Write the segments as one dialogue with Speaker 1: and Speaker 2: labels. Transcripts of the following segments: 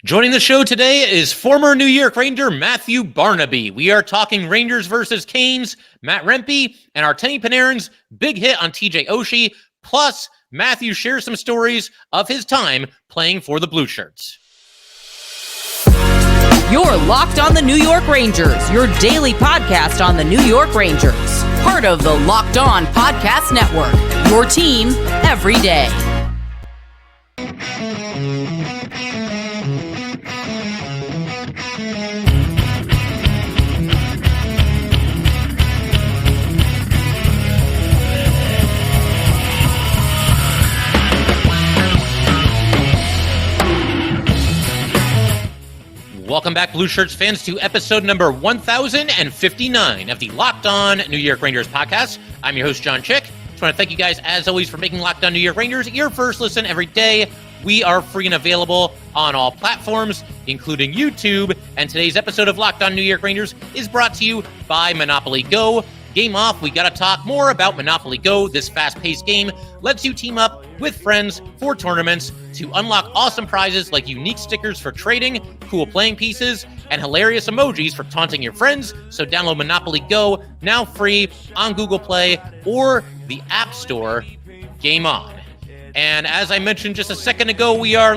Speaker 1: Joining the show today is former New York Ranger Matthew Barnaby. We are talking Rangers versus Canes, Matt Rempe, and Artemi Panarin's big hit on TJ Oshie. Plus, Matthew shares some stories of his time playing for the Blue Shirts.
Speaker 2: You're Locked on the New York Rangers, your daily podcast on the New York Rangers. Part of the Locked On Podcast Network, your team every day.
Speaker 1: Welcome back, Blue Shirts fans, to episode number 1059 of the Locked On New York Rangers podcast. I'm your host, John Chick. Just want to thank you guys, as always, for making Locked On New York Rangers your first listen every day. We are free and available on all platforms, including YouTube. And today's episode of Locked On New York Rangers is brought to you by Monopoly Go. Game off, we got to talk more about Monopoly Go. This fast-paced game lets you team up with friends for tournaments to unlock awesome prizes like unique stickers for trading, cool playing pieces, and hilarious emojis for taunting your friends. So download Monopoly Go, now free on Google Play or the App Store. Game on. And as I mentioned just a second ago, we are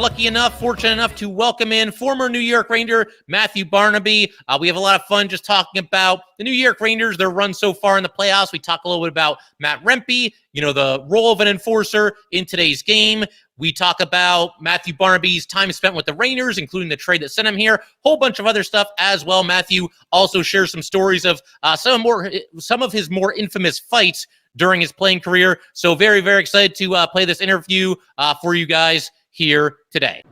Speaker 1: fortunate enough to welcome in former New York Ranger Matthew Barnaby. We have a lot of fun just talking about the New York Rangers, their run so far in the playoffs. We talk a little bit about Matt Rempe, the role of an enforcer in today's game. We talk about Matthew Barnaby's time spent with the Rangers, including the trade that sent him here. Whole bunch of other stuff as well. Matthew also shares some stories of some of his more infamous fights during his playing career. So very, very excited to play this interview for you guys here today.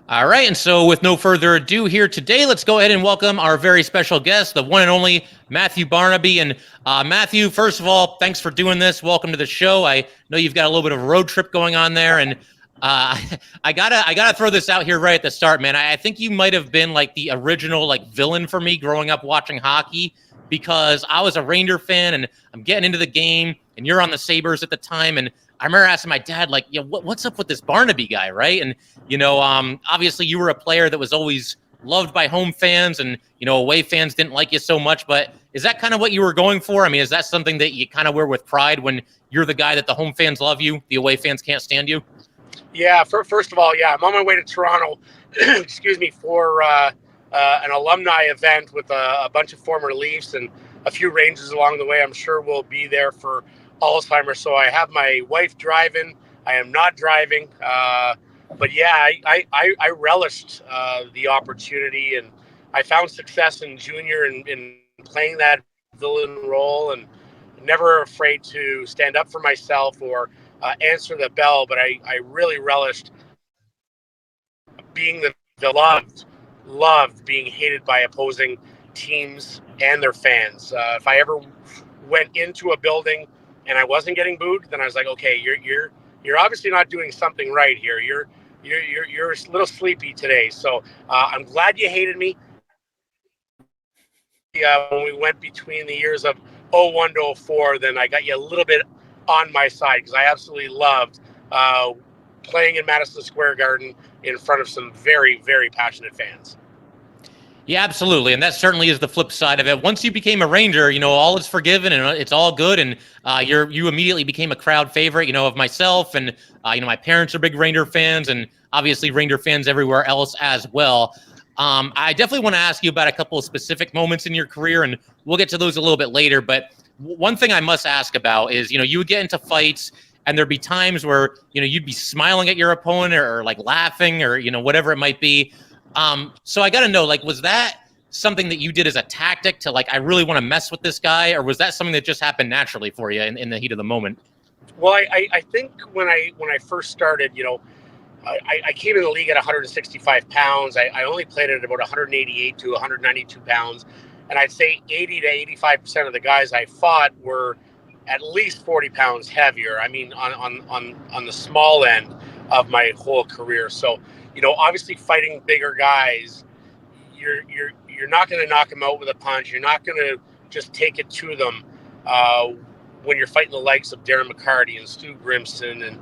Speaker 1: All right, and so with no further ado here today, let's go ahead and welcome our very special guest, the one and only Matthew Barnaby. And Matthew, first of all, thanks for doing this. Welcome to the show. I know you've got a little bit of a road trip going on there, and I gotta throw this out here right at the start, man. I think you might have been like the original villain for me growing up watching hockey, because I was a Ranger fan and I'm getting into the game, and you're on the Sabres at the time, and I remember asking my dad, what's up with this Barnaby guy, right? And, obviously you were a player that was always loved by home fans, and, away fans didn't like you so much, but is that kind of what you were going for? I mean, is that something that you kind of wear with pride when you're the guy that the home fans love you, the away fans can't stand you?
Speaker 3: Yeah, first of all, I'm on my way to Toronto, for an alumni event with a bunch of former Leafs and a few Rangers along the way. I'm sure we'll be there for Alzheimer's. So I have my wife driving. I am not driving. But yeah, I relished the opportunity, and I found success in junior in playing that villain role, and never afraid to stand up for myself or answer the bell. But I really relished being the loved being hated by opposing teams and their fans. If I ever went into a building and I wasn't getting booed, then I was like, okay, you're obviously not doing something right here. You're a little sleepy today. So I'm glad you hated me. When we went between the years of 01 to 04, then I got you a little bit on my side, because I absolutely loved playing in Madison Square Garden in front of some very, very passionate fans.
Speaker 1: Yeah, absolutely. And that certainly is the flip side of it. Once you became a Ranger, all is forgiven and it's all good. And you immediately became a crowd favorite, of myself. And, my parents are big Ranger fans, and obviously Ranger fans everywhere else as well. I definitely want to ask you about a couple of specific moments in your career, and we'll get to those a little bit later. But one thing I must ask about is, you would get into fights, and there'd be times where, you'd be smiling at your opponent or laughing or, whatever it might be. So I got to know, was that something that you did as a tactic to I really want to mess with this guy, or was that something that just happened naturally for you in the heat of the moment?
Speaker 3: Well, I think when I first started, I came in the league at 165 pounds. I only played at about 188 to 192 pounds. And I'd say 80 to 85% of the guys I fought were at least 40 pounds heavier. I mean, on the small end of my whole career. So, obviously fighting bigger guys, you're not going to knock them out with a punch. You're not going to just take it to them when you're fighting the likes of Darren McCarty and Stu Grimson and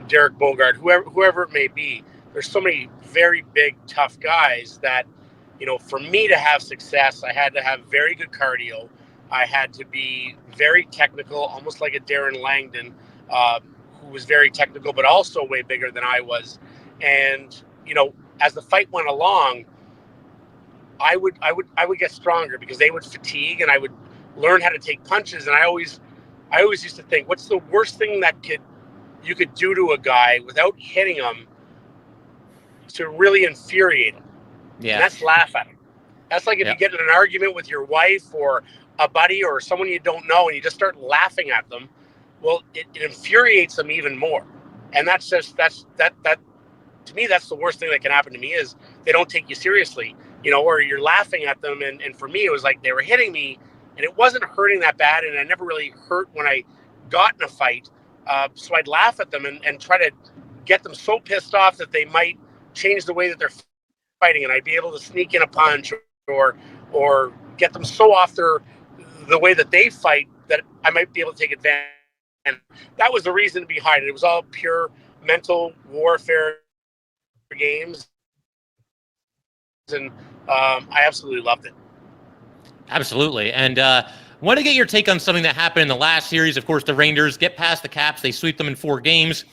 Speaker 3: Derek Bogart, whoever it may be. there's so many very big, tough guys that, for me to have success, I had to have very good cardio. I had to be very technical, almost like a Darren Langdon, who was very technical, but also way bigger than I was. And, as the fight went along, I would get stronger because they would fatigue and I would learn how to take punches. And I always used to think, what's the worst thing that you could do to a guy without hitting him to really infuriate him?
Speaker 1: Yeah.
Speaker 3: And that's laugh at him. That's like if you get in an argument with your wife or a buddy or someone you don't know and you just start laughing at them. Well, it infuriates them even more. And that's to me, that's the worst thing that can happen to me is they don't take you seriously, or you're laughing at them. And for me, it was like they were hitting me and it wasn't hurting that bad. And I never really hurt when I got in a fight. So I'd laugh at them and try to get them so pissed off that they might change the way that they're fighting. And I'd be able to sneak in a punch or get them so off the way that they fight that I might be able to take advantage. And that was the reason behind it. It was all pure mental warfare games. And I absolutely loved it.
Speaker 1: Absolutely. And want to get your take on something that happened in the last series. Of course, the Rangers get past the Caps. They sweep them in 4 games.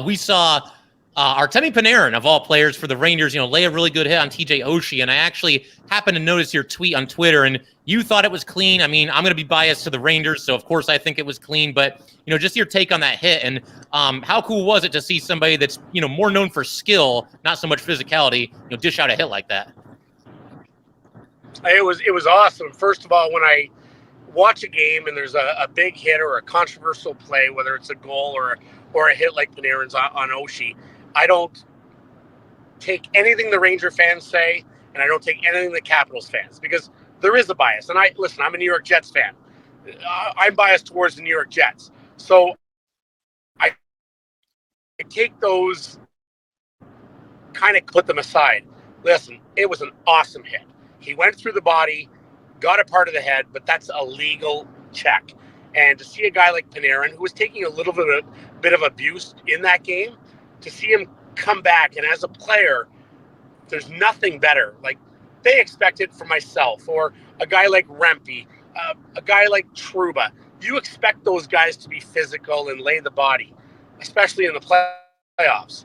Speaker 1: We saw Artemi Panarin, of all players for the Rangers, lay a really good hit on TJ Oshie. And I actually happened to notice your tweet on Twitter, and you thought it was clean. I mean, I'm going to be biased to the Rangers, so of course I think it was clean. But, just your take on that hit, and how cool was it to see somebody that's, more known for skill, not so much physicality, dish out a hit like that?
Speaker 3: It was awesome. First of all, when I watch a game and there's a big hit or a controversial play, whether it's a goal or a hit like Panarin's on Oshie, I don't take anything the Ranger fans say, and I don't take anything the Capitals fans, because there is a bias. And I'm a New York Jets fan. I'm biased towards the New York Jets. So I take those, kind of put them aside. Listen, it was an awesome hit. He went through the body, got a part of the head, but that's a legal check. And to see a guy like Panarin, who was taking a little bit of abuse in that game, to see him come back, and as a player, there's nothing better. Like, they expect it from myself or a guy like Rempe, a guy like Trouba. You expect those guys to be physical and lay the body, especially in the playoffs.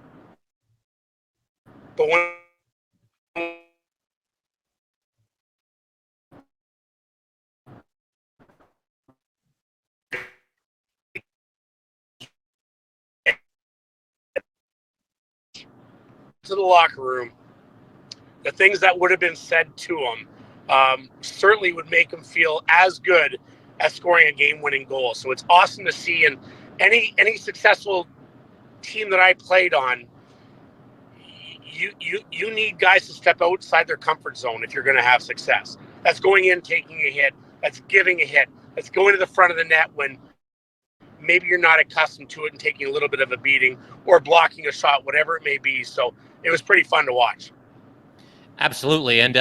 Speaker 3: But when to the locker room, the things that would have been said to him certainly would make him feel as good as scoring a game-winning goal. So it's awesome to see. And any successful team that I played on, you need guys to step outside their comfort zone if you're going to have success. That's going in, taking a hit. That's giving a hit. That's going to the front of the net when maybe you're not accustomed to it and taking a little bit of a beating, or blocking a shot, whatever it may be. So it was pretty fun to watch.
Speaker 1: Absolutely. And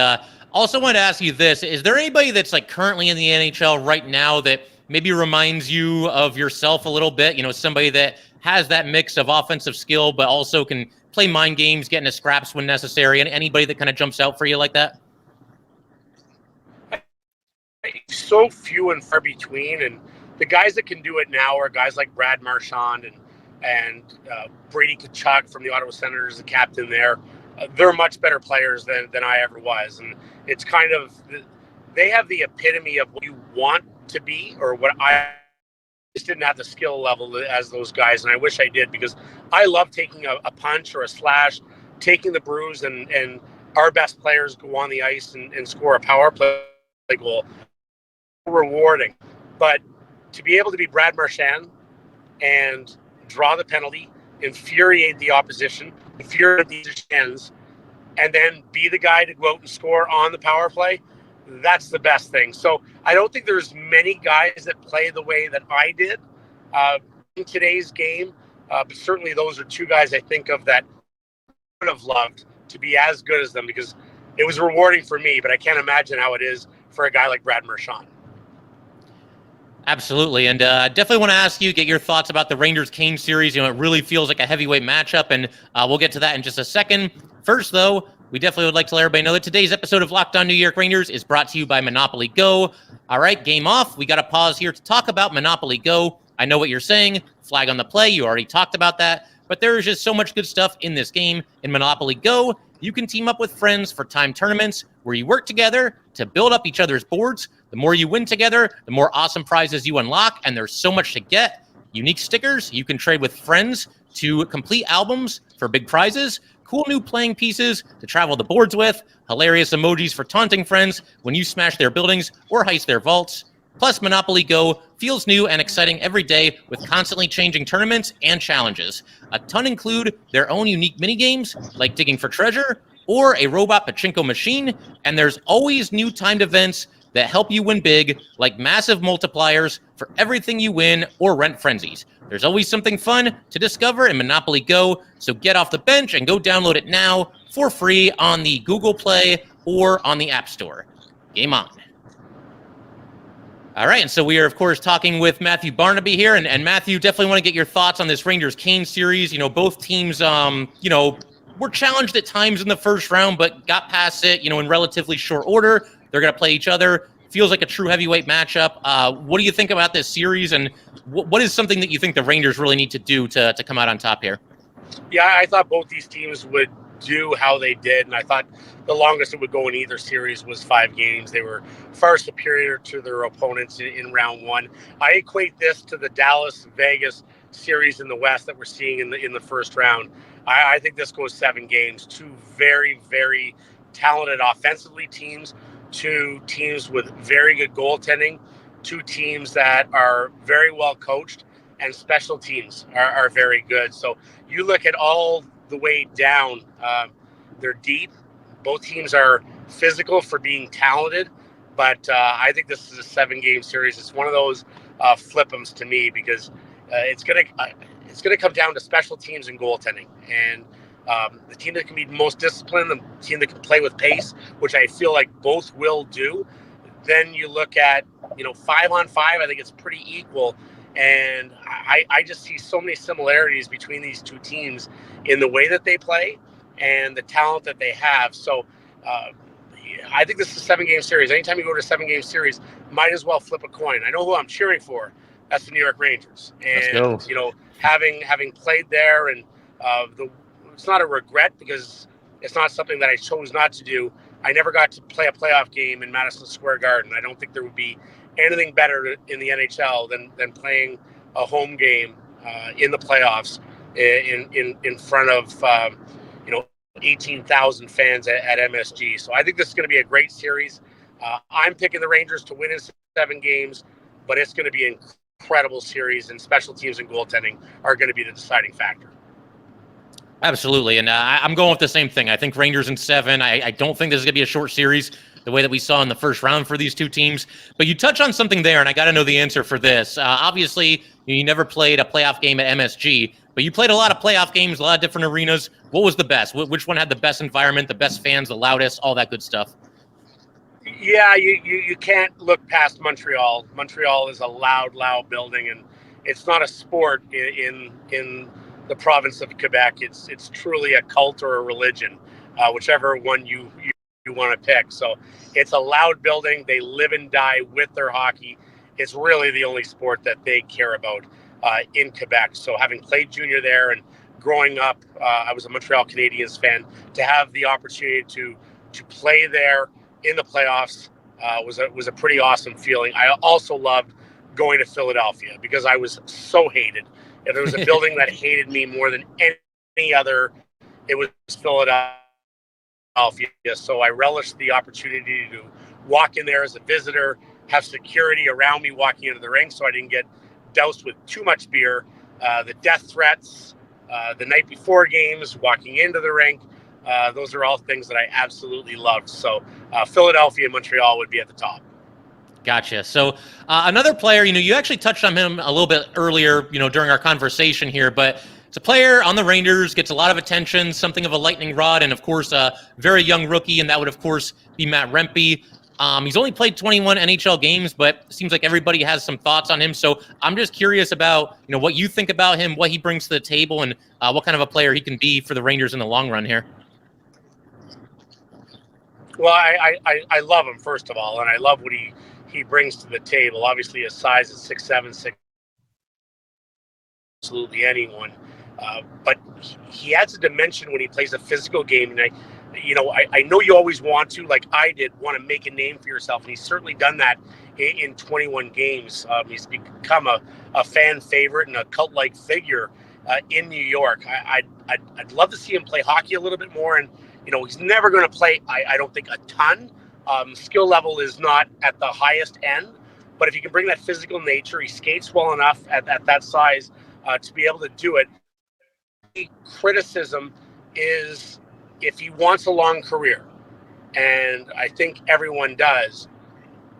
Speaker 1: also wanted to ask you this. Is there anybody that's like currently in the NHL right now that maybe reminds you of yourself a little bit? Somebody that has that mix of offensive skill, but also can play mind games, get into scraps when necessary. And anybody that kind of jumps out for you like that?
Speaker 3: So few and far between. And the guys that can do it now are guys like Brad Marchand and Brady Tkachuk from the Ottawa Senators, the captain there. They're much better players than I ever was. And it's kind of, they have the epitome of what you want to be, or what I just didn't have the skill level as those guys. And I wish I did, because I love taking a punch or a slash, taking the bruise, and our best players go on the ice and score a power play goal. Rewarding. But to be able to be Brad Marchand and draw the penalty, infuriate the opposition, infuriate the ends, and then be the guy to go out and score on the power play, that's the best thing. So I don't think there's many guys that play the way that I did in today's game, but certainly those are two guys I think of that I would have loved to be as good as them, because it was rewarding for me, but I can't imagine how it is for a guy like Brad Marchand.
Speaker 1: Absolutely, and definitely want to ask you, get your thoughts about the Rangers-Kane series. It really feels like a heavyweight matchup, and we'll get to that in just a second. First, though, we definitely would like to let everybody know that today's episode of Locked On New York Rangers is brought to you by Monopoly Go. All right, game off. We got to pause here to talk about Monopoly Go. I know what you're saying. Flag on the play. You already talked about that. But there is just so much good stuff in this game. In Monopoly Go, you can team up with friends for timed tournaments where you work together to build up each other's boards. The more you win together, the more awesome prizes you unlock, and there's so much to get. Unique stickers, you can trade with friends to complete albums for big prizes, cool new playing pieces to travel the boards with, hilarious emojis for taunting friends when you smash their buildings or heist their vaults. Plus, Monopoly Go feels new and exciting every day with constantly changing tournaments and challenges. A ton include their own unique minigames, like digging for treasure or a robot pachinko machine, and there's always new timed events that help you win big, like massive multipliers for everything you win or rent frenzies. There's always something fun to discover in Monopoly Go, so get off the bench and go download it now for free on the Google Play or on the App Store. Game on. All right, and so we are, of course, talking with Matthew Barnaby here, and Matthew, definitely want to get your thoughts on this Rangers-Kane series. You know, both teams, were challenged at times in the first round, but got past it, in relatively short order. They're going to play each other. Feels like a true heavyweight matchup. What do you think about this series, and what is something that you think the Rangers really need to do to come out on top here?
Speaker 3: Yeah, I thought both these teams would do how they did, and I thought the longest it would go in either series was 5 games. They were far superior to their opponents in round one. I equate this to the Dallas-Vegas series in the West that we're seeing in the first round. I think this goes 7 games. 2 very, very talented offensively teams, 2 teams with very good goaltending, 2 teams that are very well coached, and special teams are very good. So you look at all the way down, they're deep. Both teams are physical for being talented, but I think this is a 7-game series. It's one of those flip-ems to me because it's gonna come down to special teams and goaltending, and the team that can be most disciplined, the team that can play with pace, which I feel like both will do. Then you look at 5-on-5. I think it's pretty equal, and I just see so many similarities between these 2 teams in the way that they play and the talent that they have. So I think this is a 7-game series. Anytime you go to a 7-game series, might as well flip a coin. I know who I'm cheering for. That's the New York Rangers. And having played there, and it's not a regret because it's not something that I chose not to do. I never got to play a playoff game in Madison Square Garden. I don't think there would be anything better in the NHL than playing a home game in the playoffs in front of 18,000 fans at MSG. So I think this is going to be a great series. I'm picking the Rangers to win in 7 games, but it's going to be an incredible series, and special teams and goaltending are going to be the deciding factor.
Speaker 1: Absolutely, and I'm going with the same thing. I think Rangers in 7. I don't think this is going to be a short series the way that we saw in the first round for these 2 teams. But you touch on something there, and I got to know the answer for this. Obviously, you never played a playoff game at MSG, but you played a lot of playoff games, a lot of different arenas. What was the best? Which one had the best environment, the best fans, the loudest, all that good stuff?
Speaker 3: Yeah, you can't look past Montreal. Montreal is a loud building, and it's not a sport in the province of Quebec. It's truly a cult or a religion, whichever one you want to pick. So it's a loud building. They live and die with their hockey. It's really the only sport that they care about in Quebec. So having played junior there and growing up, I was a Montreal Canadiens fan. To have the opportunity to play there in the playoffs was a pretty awesome feeling. I also loved going to Philadelphia because I was so hated. If there was a building that hated me more than any other, it was Philadelphia. So I relished the opportunity to walk in there as a visitor, have security around me walking into the rink so I didn't get doused with too much beer. The death threats, the night before games, walking into the rink, those are all things that I absolutely loved. So Philadelphia and Montreal would be at the top.
Speaker 1: Gotcha. So another player, you actually touched on him a little bit earlier, during our conversation here, but it's a player on the Rangers, gets a lot of attention, something of a lightning rod, and of course, a very young rookie, and that would, of course, be Matt Rempe. He's only played 21 NHL games, but seems like everybody has some thoughts on him. So I'm just curious about, what you think about him, what he brings to the table, and what kind of a player he can be for the Rangers in the long run here.
Speaker 3: Well, I love him, first of all, and I love what he brings to the table. Obviously, his size is 6'7", 6, absolutely anyone. But he adds a dimension when he plays a physical game. And I know you always want to, like I did, want to make a name for yourself. And he's certainly done that in 21 games. He's become a fan favorite and a cult-like figure in New York. I'd love to see him play hockey a little bit more. And, he's never going to play, I don't think, a ton. Skill level is not at the highest end. But if he can bring that physical nature, he skates well enough at that size to be able to do it. Criticism is if he wants a long career, and I think everyone does.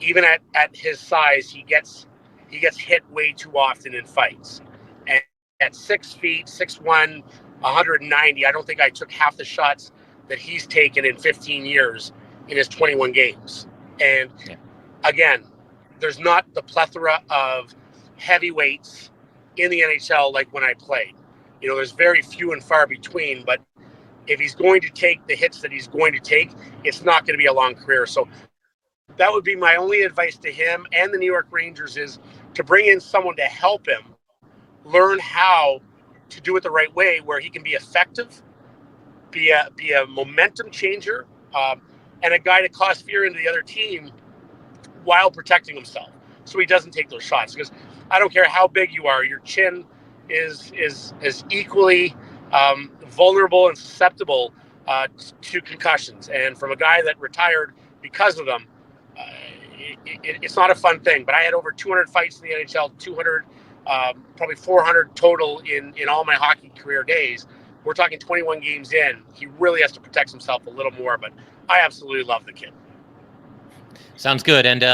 Speaker 3: Even at his size, he gets hit way too often in fights. And at 6 feet, 6'1", 190, I don't think I took half the shots that he's taken in 15 years in his 21 games. And again, there's not the plethora of heavyweights in the NHL like when I played. There's very few and far between, but if he's going to take the hits that he's going to take, it's not going to be a long career. So that would be my only advice to him and the New York Rangers, is to bring in someone to help him learn how to do it the right way, where he can be effective, be a momentum changer, and a guy to cause fear into the other team while protecting himself, so he doesn't take those shots. Because I don't care how big you are, your chin is equally vulnerable and susceptible to concussions. And from a guy that retired because of them, it's not a fun thing. But I had over 200 fights in the NHL, 200, probably 400 total in all my hockey career days. We're talking 21 games in. He really has to protect himself a little more, but I absolutely love the kid.
Speaker 1: Sounds good. And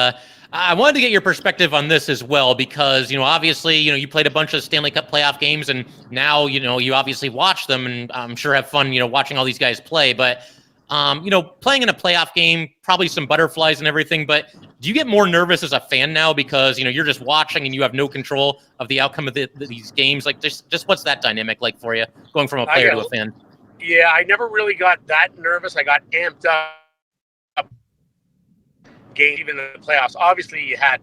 Speaker 1: I wanted to get your perspective on this as well, because, obviously, you played a bunch of Stanley Cup playoff games, and now, you obviously watch them, and I'm sure have fun, watching all these guys play. But, playing in a playoff game, probably some butterflies and everything. But do you get more nervous as a fan now because, you're just watching and you have no control of the outcome of these games? Like, just what's that dynamic like for you, going from a player to a fan?
Speaker 3: Yeah, I never really got that nervous. I got amped up. Game, even in the playoffs, obviously you had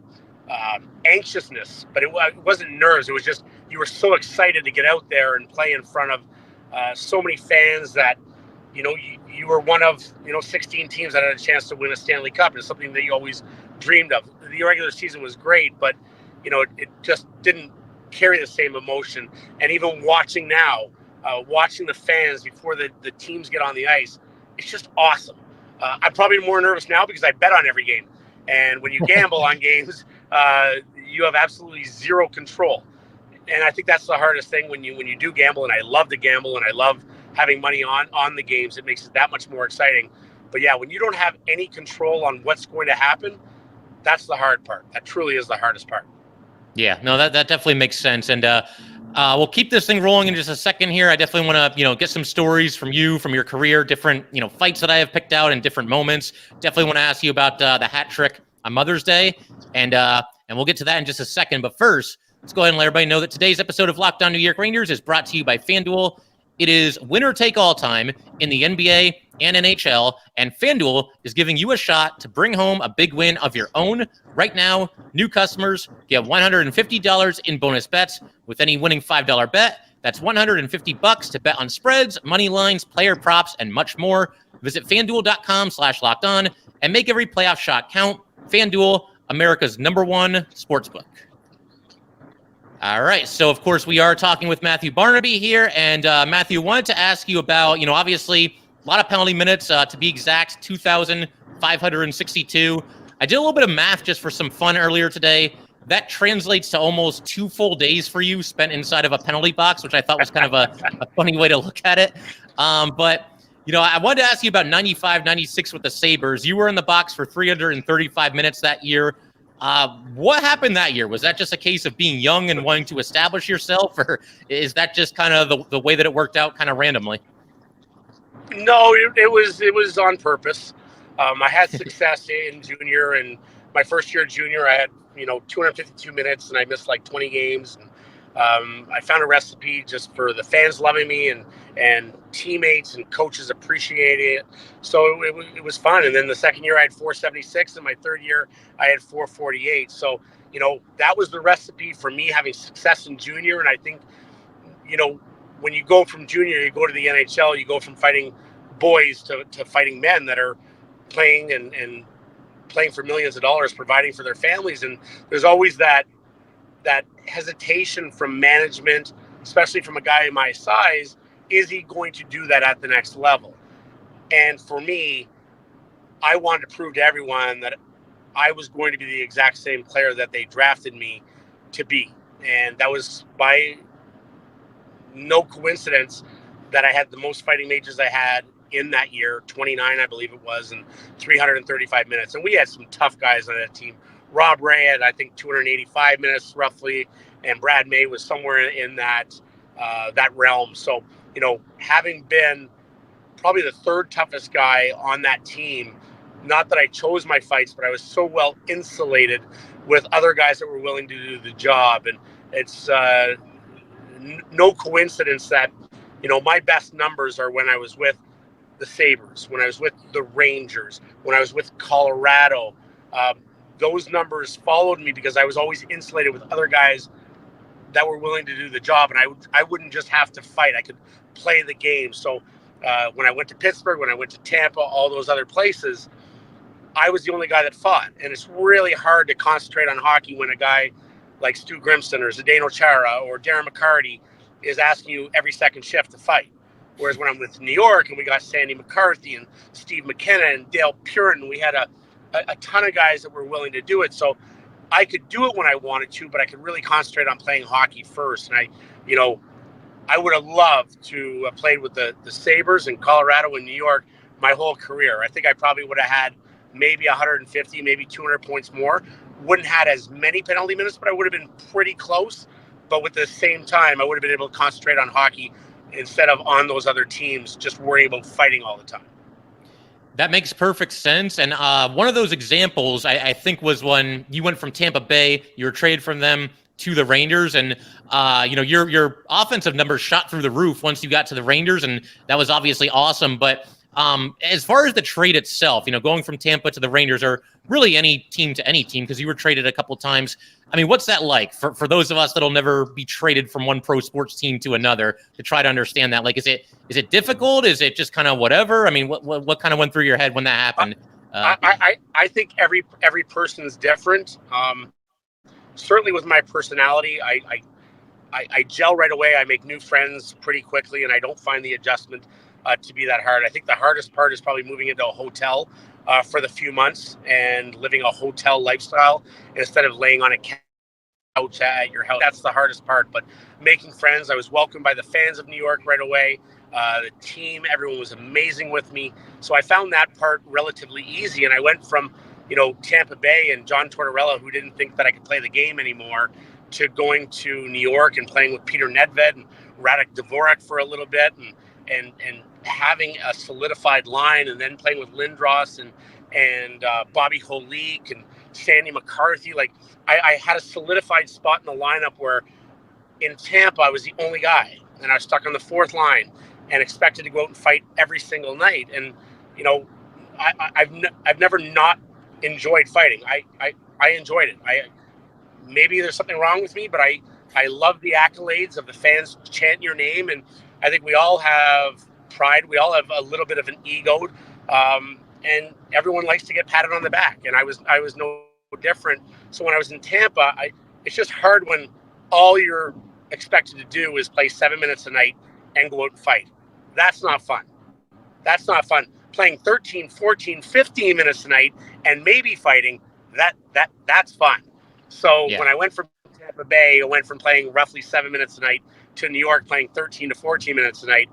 Speaker 3: anxiousness, but it wasn't nerves. It was just you were so excited to get out there and play in front of so many fans that you were one of 16 teams that had a chance to win a Stanley Cup. It's something that you always dreamed of. The regular season was great, but it just didn't carry the same emotion. And even watching now, watching the fans before the teams get on the ice, it's just awesome. I'm probably more nervous now because I bet on every game. And when you gamble on games, you have absolutely zero control. And I think that's the hardest thing when you do gamble. And I love to gamble, and I love having money on the games. It makes it that much more exciting. But yeah, when you don't have any control on what's going to happen, that's the hard part. That truly is the hardest part.
Speaker 1: Yeah, no, that definitely makes sense. And we'll keep this thing rolling in just a second here. I definitely want to, get some stories from you, from your career, different, fights that I have picked out in different moments. Definitely want to ask you about the hat trick on Mother's Day, and we'll get to that in just a second. But first, let's go ahead and let everybody know that today's episode of Locked On New York Rangers is brought to you by FanDuel. It is winner take all time in the NBA and NHL, and FanDuel is giving you a shot to bring home a big win of your own. Right now, new customers get $150 in bonus bets with any winning $5 bet. That's $150 to bet on spreads, money lines, player props, and much more. Visit FanDuel.com/lockedon and make every playoff shot count. FanDuel, America's #1 sportsbook. All right. So, of course, we are talking with Matthew Barnaby here. And Matthew, wanted to ask you about, obviously a lot of penalty minutes, to be exact, 2,562. I did a little bit of math just for some fun earlier today. That translates to almost 2 full days for you spent inside of a penalty box, which I thought was kind of a funny way to look at it. But, I wanted to ask you about 95, 96 with the Sabres. You were in the box for 335 minutes that year. What happened that year? Was that just a case of being young and wanting to establish yourself, or is that just kind of the way that it worked out kind of randomly?
Speaker 3: No, it was on purpose. I had success in junior, and my first year junior, I had 252 minutes, and I missed like 20 games. And I found a recipe just for the fans loving me and teammates and coaches appreciating it. So it was fun. And then the second year I had 476, and my third year I had 448. So that was the recipe for me having success in junior. And I think when you go from junior, you go to the NHL, you go from fighting boys to fighting men that are playing and playing for millions of dollars, providing for their families. And there's always that hesitation from management, especially from a guy my size. Is he going to do that at the next level? And for me, I wanted to prove to everyone that I was going to be the exact same player that they drafted me to be. And that was by no coincidence that I had the most fighting majors I had in that year, 29, I believe it was, and 335 minutes. And we had some tough guys on that team. Rob Ray had, I think, 285 minutes roughly, and Brad May was somewhere in that realm. So, having been probably the third toughest guy on that team, not that I chose my fights, but I was so well insulated with other guys that were willing to do the job. And it's no coincidence that, my best numbers are when I was with the Sabres, when I was with the Rangers, when I was with Colorado. Those numbers followed me because I was always insulated with other guys that were willing to do the job, and I wouldn't just have to fight. I could play the game. So when I went to Pittsburgh, when I went to Tampa, all those other places, I was the only guy that fought. And it's really hard to concentrate on hockey when a guy like Stu Grimston or Zdeno Chara or Darren McCarty is asking you every second shift to fight. Whereas when I'm with New York and we got Sandy McCarthy and Steve McKenna and Dale Purin, we had a ton of guys that were willing to do it. So I could do it when I wanted to, but I could really concentrate on playing hockey first. And I would have loved to have played with the Sabres in Colorado and New York my whole career. I think I probably would have had maybe 150, maybe 200 points more. Wouldn't have had as many penalty minutes, but I would have been pretty close. But with the same time, I would have been able to concentrate on hockey instead of on those other teams, just worrying about fighting all the time.
Speaker 1: That makes perfect sense. And one of those examples, I think, was when you went from Tampa Bay, you were traded from them to the Rangers, and your offensive numbers shot through the roof once you got to the Rangers, and that was obviously awesome. But as far as the trade itself, going from Tampa to the Rangers, or really any team to any team, because you were traded a couple times. I mean, what's that like for those of us that'll never be traded from one pro sports team to another, to try to understand that? Like, is it difficult? Is it just kind of whatever? I mean, what kind of went through your head when that happened?
Speaker 3: I think every person is different. Certainly with my personality, I gel right away. I make new friends pretty quickly, and I don't find the adjustment to be that hard. I think the hardest part is probably moving into a hotel for the few months and living a hotel lifestyle instead of laying on a couch at your house. That's the hardest part. But making friends, I was welcomed by the fans of New York right away. The team, everyone was amazing with me. So I found that part relatively easy. And I went from, Tampa Bay and John Tortorella, who didn't think that I could play the game anymore, to going to New York and playing with Peter Nedved and Radek Dvorak for a little bit, and having a solidified line, and then playing with Lindros and Bobby Holik and Sandy McCarthy. Like, I had a solidified spot in the lineup, where in Tampa I was the only guy, and I was stuck on the fourth line and expected to go out and fight every single night. And I've never not enjoyed fighting. I enjoyed it. Maybe there's something wrong with me, but I love the accolades of the fans chant your name, and I think we all have pride. We all have a little bit of an ego, and everyone likes to get patted on the back. And I was no different. So when I was in Tampa, it's just hard when all you're expected to do is play 7 minutes a night and go out and fight. That's not fun. That's not fun. Playing 13, 14, 15 minutes a night and maybe fighting, that's fun. So when I went from Tampa Bay, I went from playing roughly 7 minutes a night to New York playing 13 to 14 minutes a night.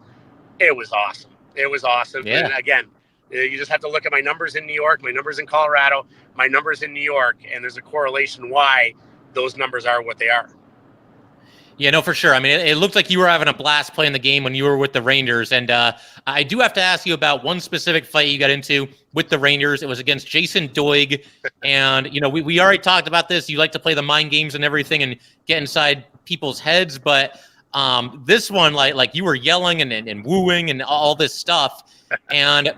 Speaker 3: It was awesome. It was awesome. Yeah. And again, you just have to look at my numbers in New York, my numbers in Colorado, my numbers in New York, and there's a correlation why those numbers are what they are.
Speaker 1: Yeah, no, for sure. I mean, it looked like you were having a blast playing the game when you were with the Rangers. And I do have to ask you about one specific fight you got into with the Rangers. It was against Jason Doig. And, we already talked about this. You like to play the mind games and everything and get inside people's heads. But this one, like you were yelling and wooing and all this stuff. And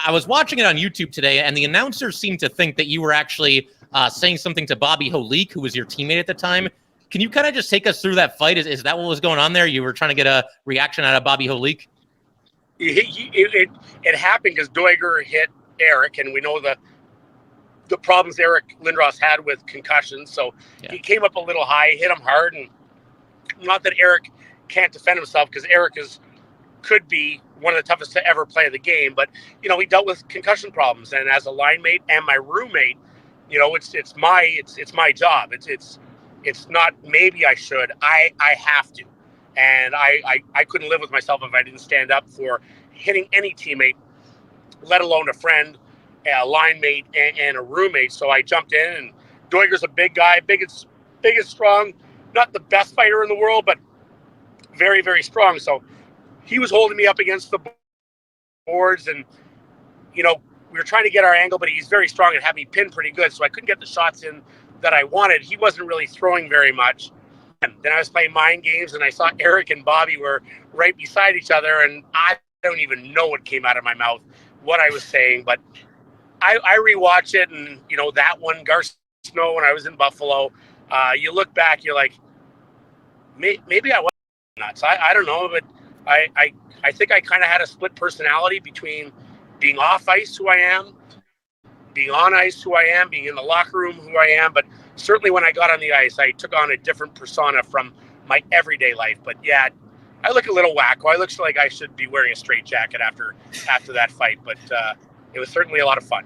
Speaker 1: I was watching it on YouTube today, and the announcers seemed to think that you were actually saying something to Bobby Holik, who was your teammate at the time. Can you kind of just take us through that fight? Is that what was going on there? You were trying to get a reaction out of Bobby Holik?
Speaker 3: It happened because Doiger hit Eric, and we know the problems Eric Lindros had with concussions. So He came up a little high, hit him hard, and not that Eric can't defend himself, because Eric could be one of the toughest to ever play the game. But he dealt with concussion problems, and as a line mate and my roommate, it's my job. It's not maybe I should. I have to. And I couldn't live with myself if I didn't stand up for hitting any teammate, let alone a friend, a line mate, and a roommate. So I jumped in, and Doiger's a big guy, big and strong. Not the best fighter in the world, but very, very strong. So he was holding me up against the boards, and, we were trying to get our angle, but he's very strong and had me pinned pretty good. So I couldn't get the shots in that I wanted. He wasn't really throwing very much. And then I was playing mind games, and I saw Eric and Bobby were right beside each other, and I don't even know what came out of my mouth, what I was saying. But I rewatch it, and that one, Garth Snow, when I was in Buffalo, you look back, you're like, maybe I was nuts. I don't know, but I think I kind of had a split personality between being off ice, who I am, being on ice, who I am, being in the locker room, who I am. But certainly when I got on the ice, I took on a different persona from my everyday life. But yeah, I look a little wacko. I look like I should be wearing a straitjacket after that fight. But it was certainly a lot of fun.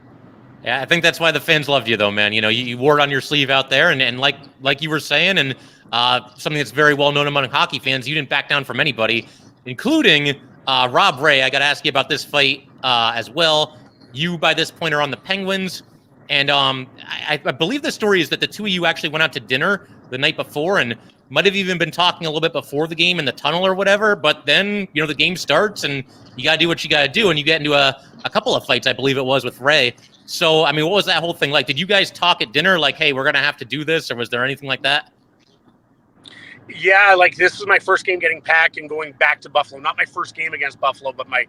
Speaker 1: Yeah, I think that's why the fans loved you, though, man. You wore it on your sleeve out there, and like you were saying, and something that's very well known among hockey fans, you didn't back down from anybody, including Rob Ray. I got to ask you about this fight as well. You, by this point, are on the Penguins, and I believe the story is that the two of you actually went out to dinner the night before and might have even been talking a little bit before the game in the tunnel or whatever, but then, the game starts, and you got to do what you got to do, and you get into a couple of fights, I believe it was, with Ray. So, I mean, what was that whole thing like? Did you guys talk at dinner like, hey, we're going to have to do this, or was there anything like that?
Speaker 3: Yeah, this was my first game getting packed and going back to Buffalo. Not my first game against Buffalo, but my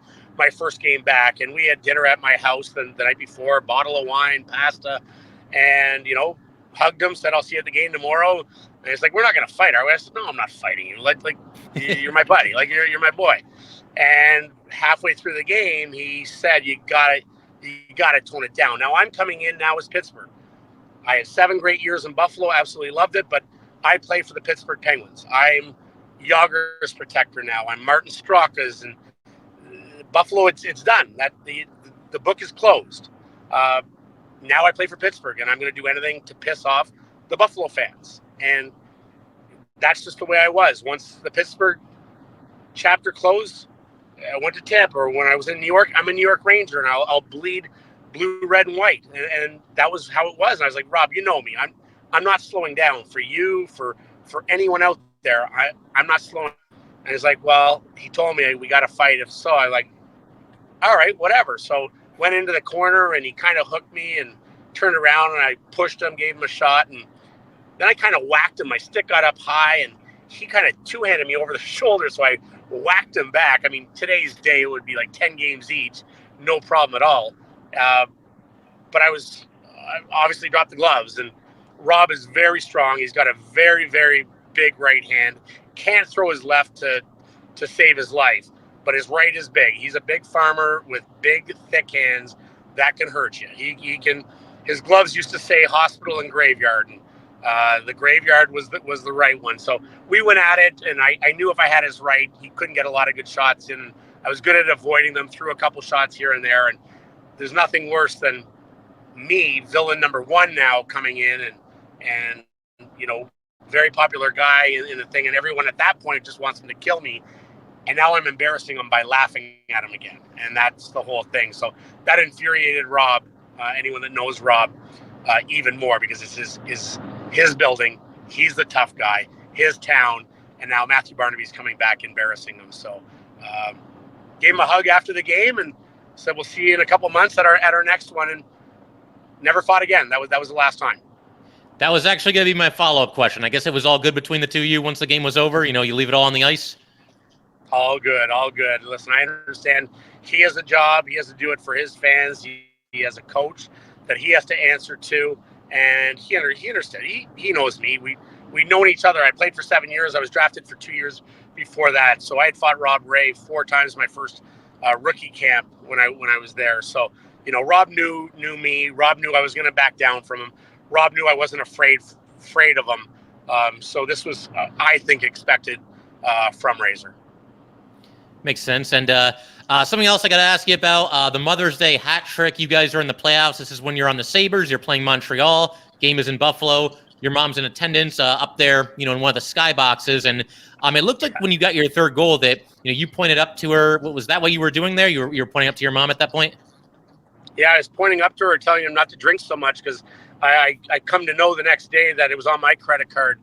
Speaker 3: first game back. And we had dinner at my house the night before, a bottle of wine, pasta, and, hugged him, said, I'll see you at the game tomorrow. And it's like, we're not going to fight, are we? I said, no, I'm not fighting you. Like you're my buddy. You're my boy. And halfway through the game, he said, you gotta tone it down. Now I'm coming in now as Pittsburgh. I had 7 great years in Buffalo, absolutely loved it, but I play for the Pittsburgh Penguins. I'm Yager's protector now. I'm Martin Straka's, and Buffalo, it's done. That the book is closed. Now I play for Pittsburgh, and I'm going to do anything to piss off the Buffalo fans. And that's just the way I was. Once the Pittsburgh chapter closed, I went to Tampa. Or when I was in New York, I'm a New York Ranger, and I'll bleed blue, red, and white. And that was how it was. And I was like, Rob, you know me. I'm not slowing down for you, for anyone out there. I'm not slowing. And he's like, well, he told me we got to fight. If so, I like, all right, whatever. So went into the corner, and he kind of hooked me and turned around, and I pushed him, gave him a shot. And then I kind of whacked him. My stick got up high, and he kind of two-handed me over the shoulder. So I whacked him back. I mean, today's day it would be like 10 games each. No problem at all. But I obviously dropped the gloves, and Rob is very strong. He's got a very, very big right hand. Can't throw his left to save his life, but his right is big. He's a big farmer with big, thick hands that can hurt you. He can. His gloves used to say hospital and graveyard, and the graveyard was the right one. So we went at it, and I knew if I had his right, he couldn't get a lot of good shots in. I was good at avoiding them, threw a couple shots here and there, and there's nothing worse than me, villain number one now, coming in and very popular guy in the thing, and everyone at that point just wants him to kill me, and now I'm embarrassing him by laughing at him again, and that's the whole thing. So that infuriated Rob, anyone that knows Rob, even more, because it's his building. He's the tough guy, his town, and now Matthew Barnaby's coming back embarrassing him. So gave him a hug after the game and said, we'll see you in a couple months at our next one, and never fought again. That was the last time.
Speaker 1: That was actually going to be my follow-up question. I guess it was all good between the two of you once the game was over. You leave it all on the ice.
Speaker 3: All good. Listen, I understand he has a job. He has to do it for his fans. He has a coach that he has to answer to, and he understood. He knows me. We've known each other. I played for 7 years. I was drafted for 2 years before that. So I had fought Rob Ray 4 times my first rookie camp when I was there. So, Rob knew me. Rob knew I was going to back down from him. Rob knew I wasn't afraid of him. So this was, I think, expected from Razor.
Speaker 1: Makes sense. And something else I got to ask you about, the Mother's Day hat trick. You guys are in the playoffs. This is when you're on the Sabres. You're playing Montreal. Game is in Buffalo. Your mom's in attendance up there, in one of the sky boxes. And it looked like when you got your third goal that, you pointed up to her. What was that what you were doing there? You were pointing up to your mom at that point? Yeah,
Speaker 3: I was pointing up to her, telling her not to drink so much, because I come to know the next day that it was on my credit card,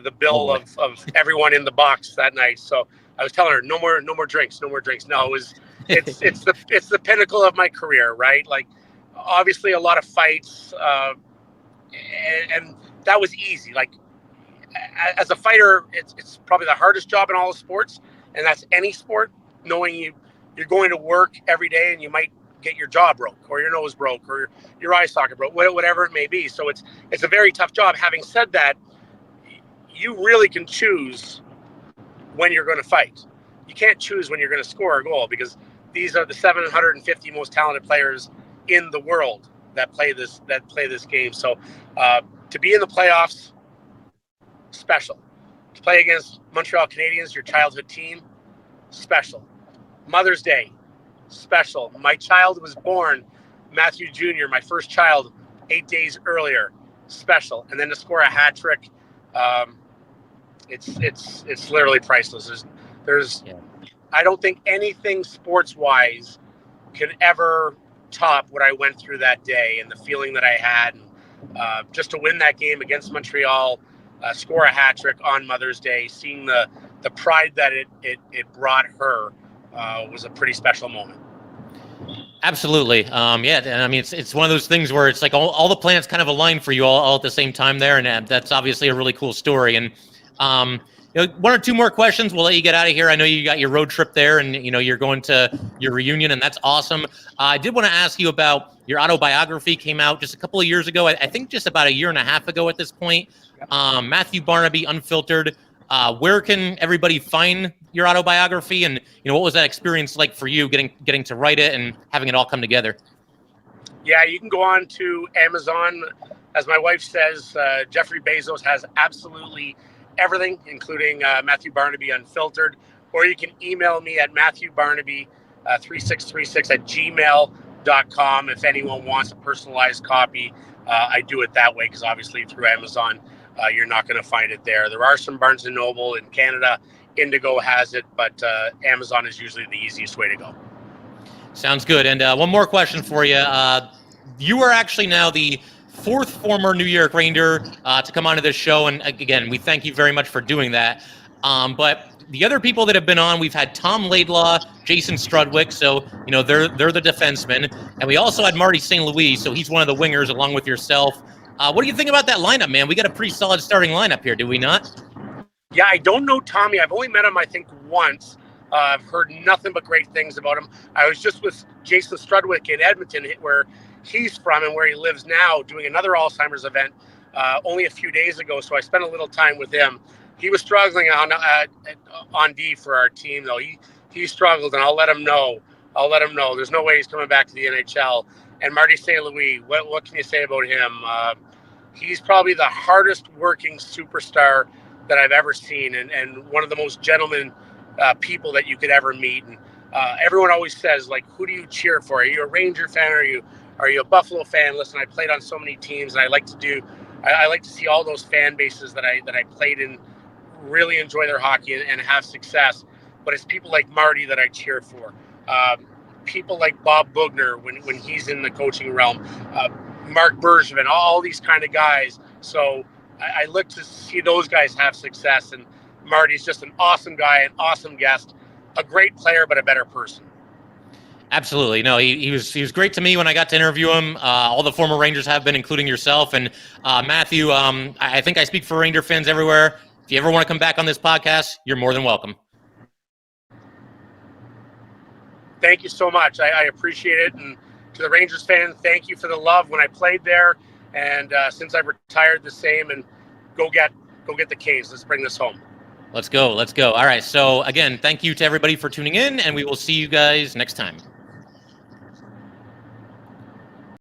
Speaker 3: the bill of everyone in the box that night. So I was telling her, no more drinks. No, it's the pinnacle of my career, right? Like, obviously a lot of fights, and that was easy. Like, as a fighter, it's probably the hardest job in all of sports, and that's any sport, knowing you're going to work every day and you might get your jaw broke or your nose broke or your eye socket broke, whatever it may be. So it's a very tough job. Having said that, you really can choose when you're going to fight. You can't choose when you're going to score a goal, because these are the 750 most talented players in the world that play this game. So to be in the playoffs, special. To play against Montreal Canadiens, your childhood team, special. Mother's Day, special. My child was born, Matthew Jr., my first child, 8 days earlier, special. And then to score a hat trick, it's literally priceless. There's I don't think anything sports-wise can ever top what I went through that day and the feeling that I had. And just to win that game against Montreal, score a hat trick on Mother's Day, seeing the pride that it brought her was a pretty special moment.
Speaker 1: Absolutely. And it's one of those things where it's like all the planets kind of align for you all at the same time there. And that's obviously a really cool story. And, one or two more questions. We'll let you get out of here. I know you got your road trip there and, you're going to your reunion, and that's awesome. I did want to ask you about your autobiography. Came out just a couple of years ago. I think just about a year and a half ago at this point. Matthew Barnaby, Unfiltered. Where can everybody find your autobiography, and what was that experience like for you getting to write it and having it all come together?
Speaker 3: Yeah, you can go on to Amazon. As my wife says, Jeffrey Bezos has absolutely everything, including Matthew Barnaby Unfiltered. Or you can email me at matthewbarnaby3636@gmail.com if anyone wants a personalized copy. I do it that way because obviously through Amazon, you're not going to find it there. There are some Barnes & Noble in Canada. Indigo has it, but Amazon is usually the easiest way to go.
Speaker 1: Sounds good. And one more question for you. You are actually now the fourth former New York Ranger to come onto this show. And again, we thank you very much for doing that. But the other people that have been on, we've had Tom Laidlaw, Jason Strudwick. So, they're the defensemen. And we also had Marty St. Louis. So he's one of the wingers along with yourself. What do you think about that lineup, man? We got a pretty solid starting lineup here, do we not?
Speaker 3: Yeah, I don't know Tommy. I've only met him, I think, once. I've heard nothing but great things about him. I was just with Jason Strudwick in Edmonton, where he's from and where he lives now, doing another Alzheimer's event only a few days ago. So I spent a little time with him. He was struggling on D for our team, though. He struggled, and I'll let him know. There's no way he's coming back to the NHL. And Marty St. Louis, what can you say about him? He's probably the hardest working superstar that I've ever seen, and one of the most gentleman people that you could ever meet. And everyone always says, like, who do you cheer for? Are you a Ranger fan? Are you a Buffalo fan? Listen, I played on so many teams, and I like to see all those fan bases that I played in really enjoy their hockey and have success. But it's people like Marty that I cheer for. People like Bob Bugner when he's in the coaching realm, Mark Bergevin, all these kind of guys. So I look to see those guys have success, and Marty's just an awesome guy, an awesome guest, a great player, but a better person.
Speaker 1: Absolutely. No, he was great to me when I got to interview him. All the former Rangers have been, including yourself. And Matthew, I think I speak for Ranger fans everywhere. If you ever want to come back on this podcast, you're more than welcome.
Speaker 3: Thank you so much. I appreciate it. And to the Rangers fans, thank you for the love when I played there. And since I've retired, the same. And go get the K's. Let's bring this home.
Speaker 1: Let's go. All right. So again, thank you to everybody for tuning in, and we will see you guys next time.